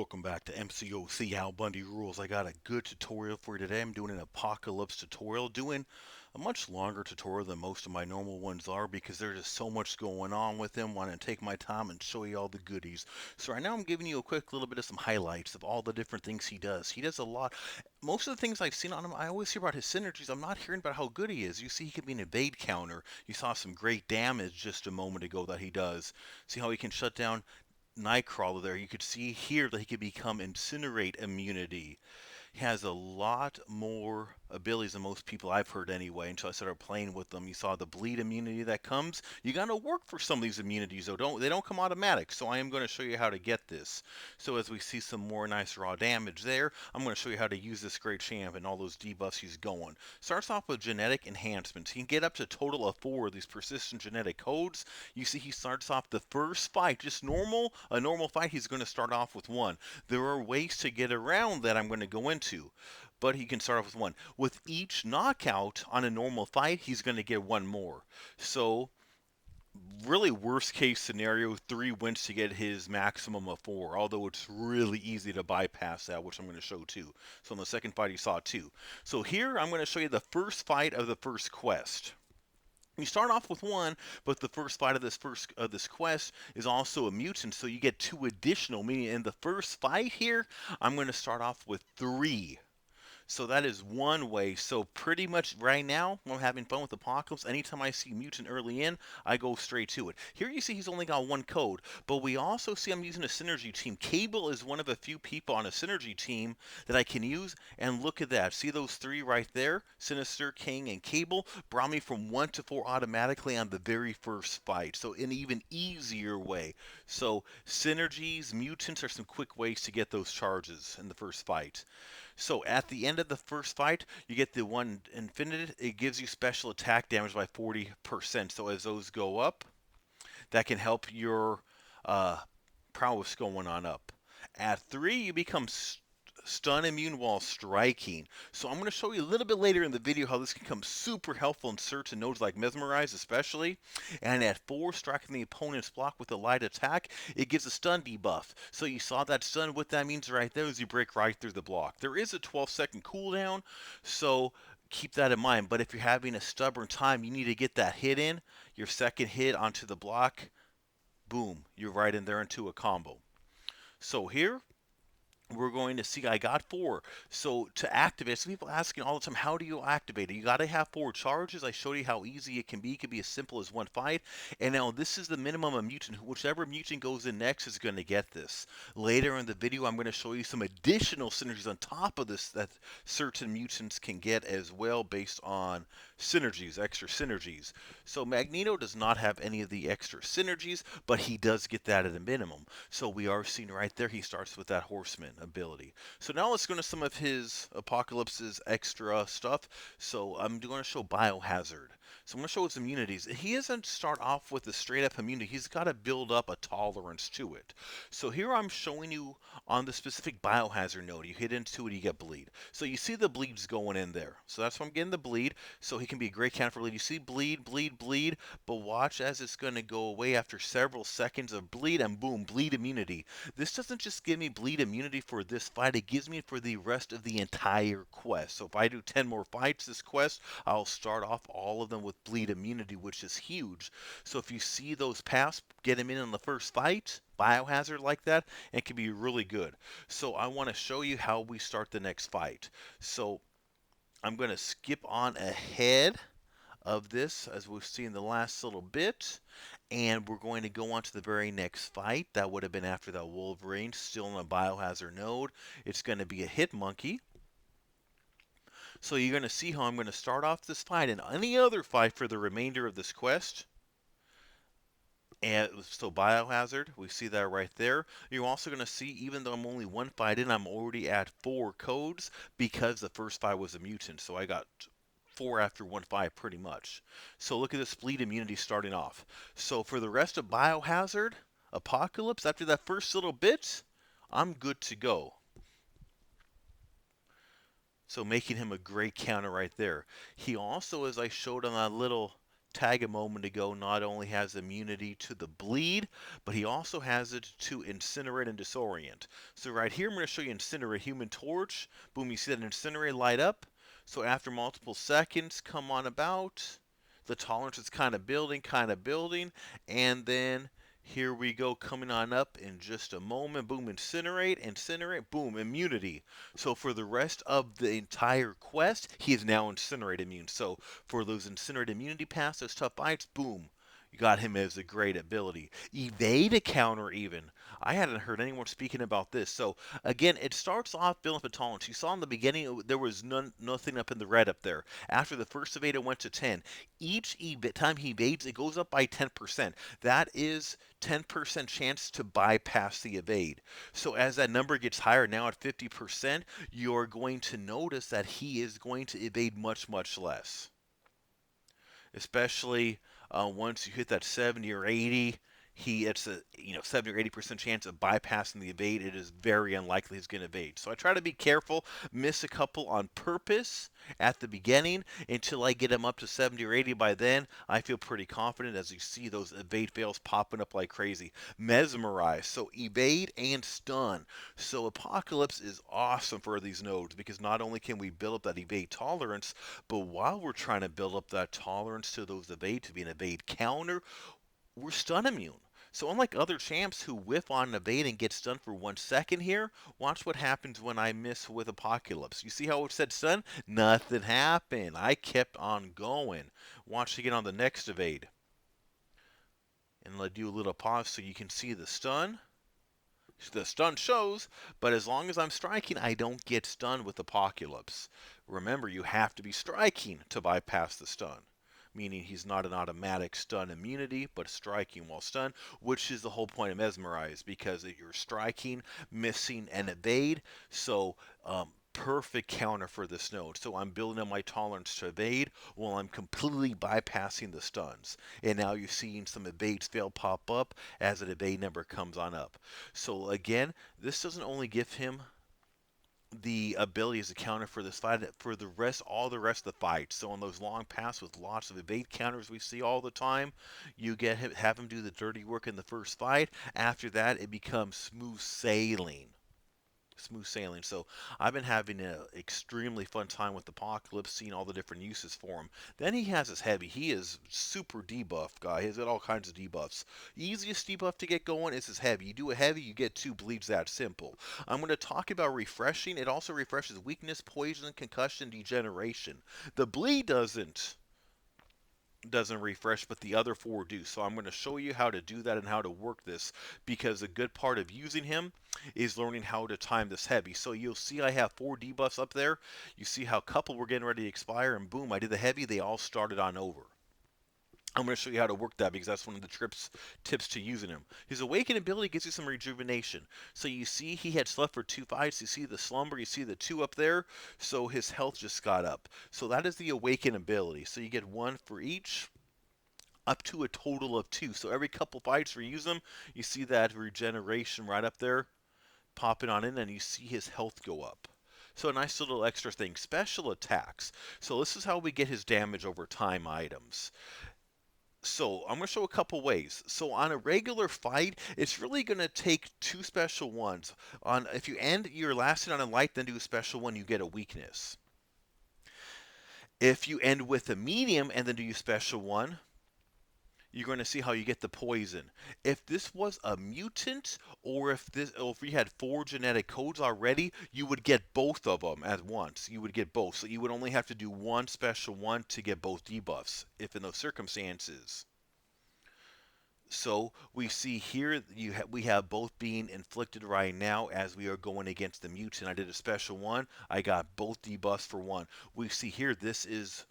Welcome back to MCOC Al Bundy Rules. I got a good tutorial for you today. I'm doing an apocalypse tutorial, doing a much longer tutorial than most of my normal ones are because there's just so much going on with them. Want to take my time and show you all the goodies. So right now I'm giving you a quick little bit of some highlights of all the different things he does. He does a lot. Most of the things I've seen on him, I always hear about his synergies. I'm not hearing about how good he is. You see, he can be an evade counter. You saw some great damage just a moment ago that he does. See how he can shut down Nightcrawler there. You could see here that he could become incinerate immunity. He has a lot more abilities than most people I've heard anyway until I started playing with them. You saw the bleed immunity that comes. You gotta work for some of these immunities though. They don't come automatic. So I am going to show you how to get this. So as we see some more nice raw damage there, I'm going to show you how to use this great champ and all those debuffs he's going. Starts off with genetic enhancements. He can get up to a total of 4 of these persistent genetic codes. You see he starts off the first fight, just a normal fight, he's going to start off with 1. There are ways to get around that I'm going to go into, but he can start off with 1. With each knockout on a normal fight, he's going to get 1 more. So, really worst case scenario, 3 wins to get his maximum of 4, although it's really easy to bypass that, which I'm going to show too. So in the second fight, he saw 2. So here, I'm going to show you the first fight of the first quest. You start off with 1, but the first fight of this quest is also a mutant, so you get 2 additional. Meaning, in the first fight here, I'm going to start off with 3. So that is one way. So pretty much right now, when I'm having fun with Apocalypse, anytime I see Mutant early in, I go straight to it. Here you see he's only got 1 code, but we also see I'm using a synergy team. Cable is one of a few people on a synergy team that I can use, and look at that. See those 3 right there? Sinister, King, and Cable brought me from 1 to 4 automatically on the very first fight. So in an even easier way. So synergies, mutants are some quick ways to get those charges in the first fight. So at the end of the first fight, you get the 1 Infinite. It gives you special attack damage by 40%. So as those go up, that can help your uh, prowess going on up. At 3, you become stun immune while striking. So I'm going to show you a little bit later in the video how this can come super helpful in certain nodes like Mesmerize especially. And at 4, striking the opponent's block with a light attack, it gives a stun debuff. So you saw that stun, what that means right there is you break right through the block. There is a 12-second cooldown, so keep that in mind. But if you're having a stubborn time, you need to get that hit in, your second hit onto the block, boom, you're right in there into a combo. So here, we're going to see I got 4. So to activate, some people asking all the time, how do you activate it? You got to have 4 charges. I showed you how easy it can be. It can be as simple as 1 fight. And now this is the minimum of mutant. Whichever mutant goes in next is going to get this. Later in the video, I'm going to show you some additional synergies on top of this that certain mutants can get as well based on synergies, extra synergies. So Magneto does not have any of the extra synergies, but he does get that at a minimum. So we are seeing right there, he starts with that Horseman ability. So now let's go into some of his Apocalypse's extra stuff. So I'm going to show Biohazard. So I'm going to show his immunities. He doesn't start off with a straight up immunity. He's got to build up a tolerance to it. So here I'm showing you on the specific Biohazard node. You hit into it, you get bleed. So you see the bleeds going in there. So that's why I'm getting the bleed. So he can be a great counter for bleed. You see bleed, bleed, bleed. But watch as it's going to go away after several seconds of bleed, and boom, bleed immunity. This doesn't just give me bleed immunity for this fight, it gives me it for the rest of the entire quest. So if I do 10 more fights this quest, I'll start off all of them with bleed immunity, which is huge. So if you see those pass, get him in the first fight, Biohazard like that, it can be really good. So I want to show you how we start the next fight. So I'm going to skip on ahead of this as we've seen the last little bit, and we're going to go on to the very next fight. That would have been after that Wolverine, still in a Biohazard node. It's going to be a Hit Monkey. So you're going to see how I'm going to start off this fight and any other fight for the remainder of this quest. And so Biohazard, we see that right there. You're also going to see, even though I'm only 1 fight in, I'm already at 4 codes because the first fight was a mutant. So I got 4 after 1 fight pretty much. So look at this bleed immunity starting off. So for the rest of Biohazard, Apocalypse, after that first little bit, I'm good to go. So making him a great counter right there. He also, as I showed on that little tag a moment ago not only has immunity to the bleed, but he also has it to incinerate and disorient. So right here, I'm going to show you incinerate human torch. Boom, you see that incinerate light up. So after multiple seconds, come on about. The tolerance is kind of building, and then here we go, coming on up in just a moment. Boom, incinerate, incinerate, boom, immunity. So for the rest of the entire quest, he is now incinerate immune. So for those incinerate immunity pass, those tough bites, boom, you got him as a great ability. Evade a counter even. I hadn't heard anyone speaking about this. So again, it starts off building up a tolerance. You saw in the beginning there was nothing up in the red up there. After the first evade, it went to 10. Each time he evades, it goes up by 10%. That is 10% chance to bypass the evade. So as that number gets higher, now at 50%, you're going to notice that he is going to evade much, much less. Especially once you hit that 70 or 80, it's a 70 or 80% chance of bypassing the evade. It is very unlikely he's going to evade. So I try to be careful, miss a couple on purpose at the beginning until I get him up to 70 or 80. By then, I feel pretty confident as you see those evade fails popping up like crazy. Mesmerize, so evade and stun. So Apocalypse is awesome for these nodes because not only can we build up that evade tolerance, but while we're trying to build up that tolerance to those evade to be an evade counter, we're stun immune. So unlike other champs who whiff on an evade and get stunned for 1 second here, watch what happens when I miss with Apocalypse. You see how it said stun? Nothing happened. I kept on going. Watch again on the next evade. And let's do a little pause so you can see the stun. The stun shows, but as long as I'm striking, I don't get stunned with Apocalypse. Remember, you have to be striking to bypass the stun, meaning he's not an automatic stun immunity, but striking while stunned, which is the whole point of Mesmerize, because you're striking, missing, and evade, so perfect counter for this node. So I'm building up my tolerance to evade while I'm completely bypassing the stuns. And now you're seeing some evades fail pop up as an evade number comes on up. So again, this doesn't only give him the ability as a counter for this fight for the rest, all the rest of the fight. So on those long paths with lots of evade counters we see all the time, you have him do the dirty work in the first fight. After that, it becomes smooth sailing. Smooth sailing. So I've been having an extremely fun time with Apocalypse, seeing all the different uses for him. Then he has his heavy. He is super debuff guy. He's got all kinds of debuffs. Easiest debuff to get going is his heavy. You do a heavy, you get 2 bleeds. That simple. I'm going to talk about refreshing. It also refreshes weakness, poison, concussion, degeneration. The bleed doesn't refresh, but the other 4 do. So I'm going to show you how to do that and how to work this, because a good part of using him is learning how to time this heavy. So you'll see I have 4 debuffs up there. You see how a couple were getting ready to expire, and boom, I did the heavy. They all started on over. I'm going to show you how to work that because that's one of the tips to using him. His Awaken ability gives you some rejuvenation. So you see he had slept for 2 fights. You see the slumber. You see the 2 up there. So his health just got up. So that is the Awaken ability. So you get 1 for each, up to a total of 2. So every couple fights we use them, you see that regeneration right up there popping on in, and you see his health go up. So a nice little extra thing. Special attacks. So this is how we get his damage over time items. So I'm going to show a couple ways. So on a regular fight, it's really going to take 2 special ones. If you end your last hit on a light, then do a special one, you get a weakness. If you end with a medium and then do your special one, you're going to see how you get the poison. If this was a mutant, or if you had 4 genetic codes already, you would get both of them at once. You would get both. So you would only have to do 1 special one to get both debuffs, if in those circumstances. So we see here we have both being inflicted right now as we are going against the mutant. I did a special one. I got both debuffs for 1. We see here this is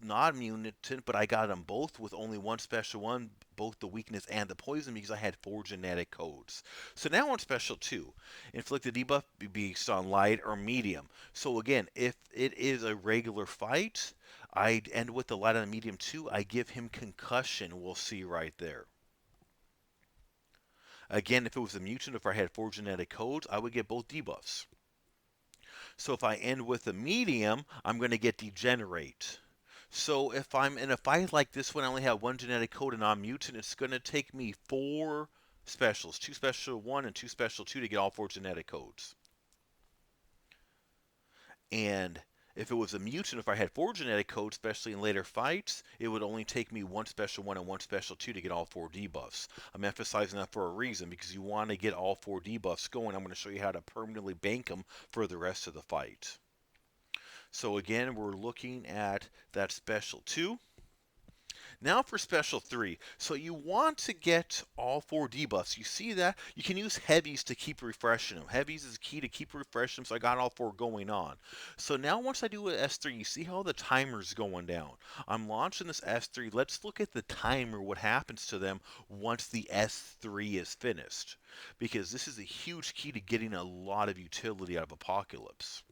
not mutant, but I got them both with only 1 special one, both the weakness and the poison, because I had 4 genetic codes. So now on special 2, inflicted debuff based on light or medium. So again, if it is a regular fight, I end with the light on the medium 2. I give him concussion. We'll see right there. Again, if it was a mutant, if I had 4 genetic codes, I would get both debuffs. So if I end with a medium, I'm going to get degenerate. So if I'm in a fight like this one, I only have one genetic code and I'm mutant, it's going to take me 4 specials, 2 special 1 and 2 special 2 to get all 4 genetic codes. And if it was a mutant, if I had 4 genetic codes, especially in later fights, it would only take me 1 special 1 and 1 special 2 to get all 4 debuffs. I'm emphasizing that for a reason, because you want to get all 4 debuffs going. I'm going to show you how to permanently bank them for the rest of the fight. So again, we're looking at that special 2. Now for special 3. So you want to get all 4 debuffs. You see that? You can use heavies to keep refreshing them. Heavies is key to keep refreshing them, so I got all 4 going on. So now once I do an S3, you see how the timer's going down. I'm launching this S3. Let's look at the timer, what happens to them once the S3 is finished. Because this is a huge key to getting a lot of utility out of Apocalypse.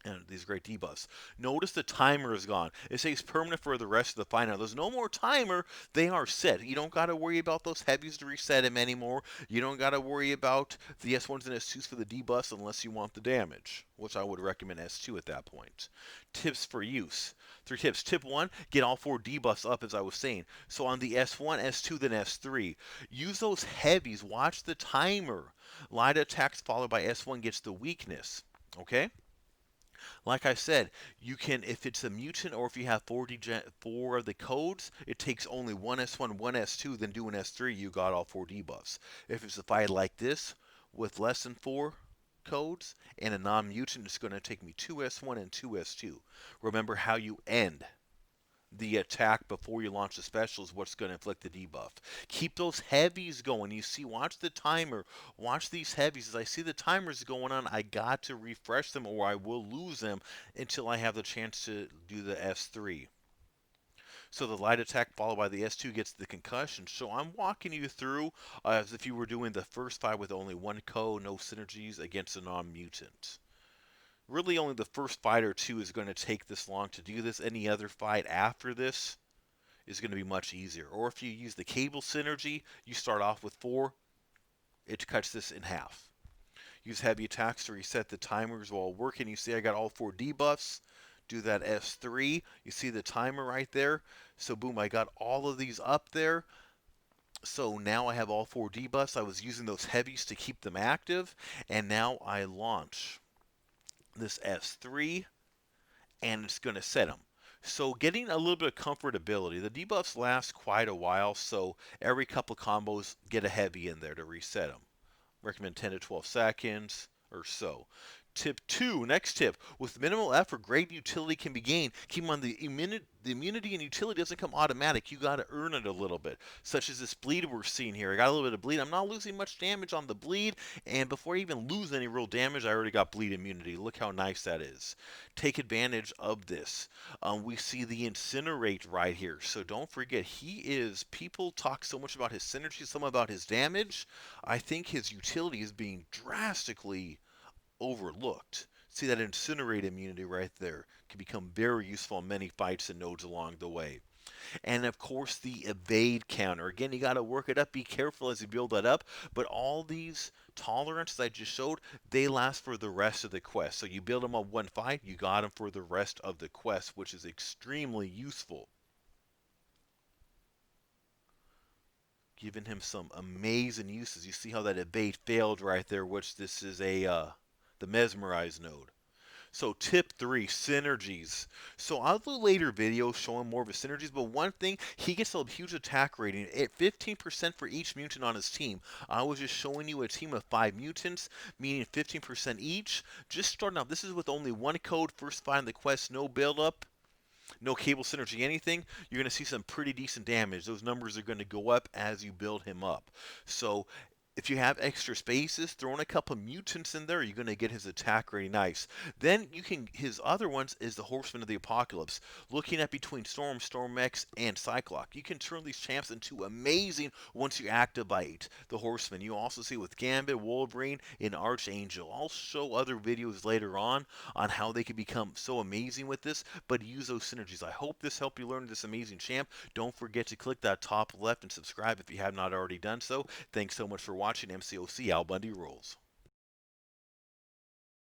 And these great debuffs. Notice the timer is gone. It says permanent for the rest of the fight. Now, there's no more timer. They are set. You don't got to worry about those heavies to reset him anymore. You don't got to worry about the S1s and S2s for the debuffs unless you want the damage, which I would recommend S2 at that point. Tips for use. 3 tips. Tip 1, get all 4 debuffs up, as I was saying. So on the S1, S2, then S3, use those heavies. Watch the timer. Light attacks followed by S1 gets the weakness. Okay? Like I said, you can, if it's a mutant or if you have 4 of the codes, it takes only 1 S1, 1 S2, then do an S3, you got all 4 debuffs. If it's a fight like this with less than 4 codes and a non-mutant, it's going to take me 2 S1 and 2 S2. Remember how you end the attack before you launch the special is what's going to inflict the debuff. Keep those heavies going. You see, watch the timer. Watch these heavies. As I see the timers going on, I got to refresh them or I will lose them until I have the chance to do the S3. So the light attack followed by the S2 gets the concussion. So I'm walking you through as if you were doing the first fight with only 1 code, no synergies against a non-mutant. Really only the first fight or 2 is going to take this long to do this. Any other fight after this is going to be much easier. Or if you use the cable synergy, you start off with 4, it cuts this in half. Use heavy attacks to reset the timers while working. You see I got all 4 debuffs. Do that S3. You see the timer right there. So boom, I got all of these up there. So now I have all 4 debuffs. I was using those heavies to keep them active. And now I launch this S3 and it's going to set them. So getting a little bit of comfortability. The debuffs last quite a while, so every couple combos get a heavy in there to reset them. Recommend 10 to 12 seconds or so. Tip 2, next tip. With minimal effort, great utility can be gained. Keep in mind, the immunity and utility doesn't come automatic. You got to earn it a little bit. Such as this bleed we're seeing here. I got a little bit of bleed. I'm not losing much damage on the bleed. And before I even lose any real damage, I already got bleed immunity. Look how nice that is. Take advantage of this. We see the incinerate right here. So don't forget, people talk so much about his synergy, some about his damage. I think his utility is being drastically overlooked. See that incinerate immunity right there can become very useful in many fights and nodes along the way. And of course the evade counter. Again, you got to work it up. Be careful as you build that up. But all these tolerances I just showed, they last for the rest of the quest. So you build them on one fight, you got them for the rest of the quest, which is extremely useful. Giving him some amazing uses. You see how that evade failed right there, which this is the mesmerize node. So tip 3, synergies. So I'll do later videos showing more of his synergies, but one thing, he gets a huge attack rating at 15% for each mutant on his team. I was just showing you a team of 5 mutants, meaning 15% each. Just starting out, this is with only 1 code, first find the quest, no build up. No cable synergy, anything, you're going to see some pretty decent damage. Those numbers are going to go up as you build him up. So if you have extra spaces, throw in a couple mutants in there, you're going to get his attack rating nice. Then his other ones is the Horseman of the Apocalypse. Looking at between Storm, Storm X, and Cyclops, you can turn these champs into amazing once you activate the Horseman. You also see with Gambit, Wolverine, and Archangel. I'll show other videos later on how they can become so amazing with this, but use those synergies. I hope this helped you learn this amazing champ. Don't forget to click that top left and subscribe if you have not already done so. Thanks so much for watching MCOC Al Bundy Rules.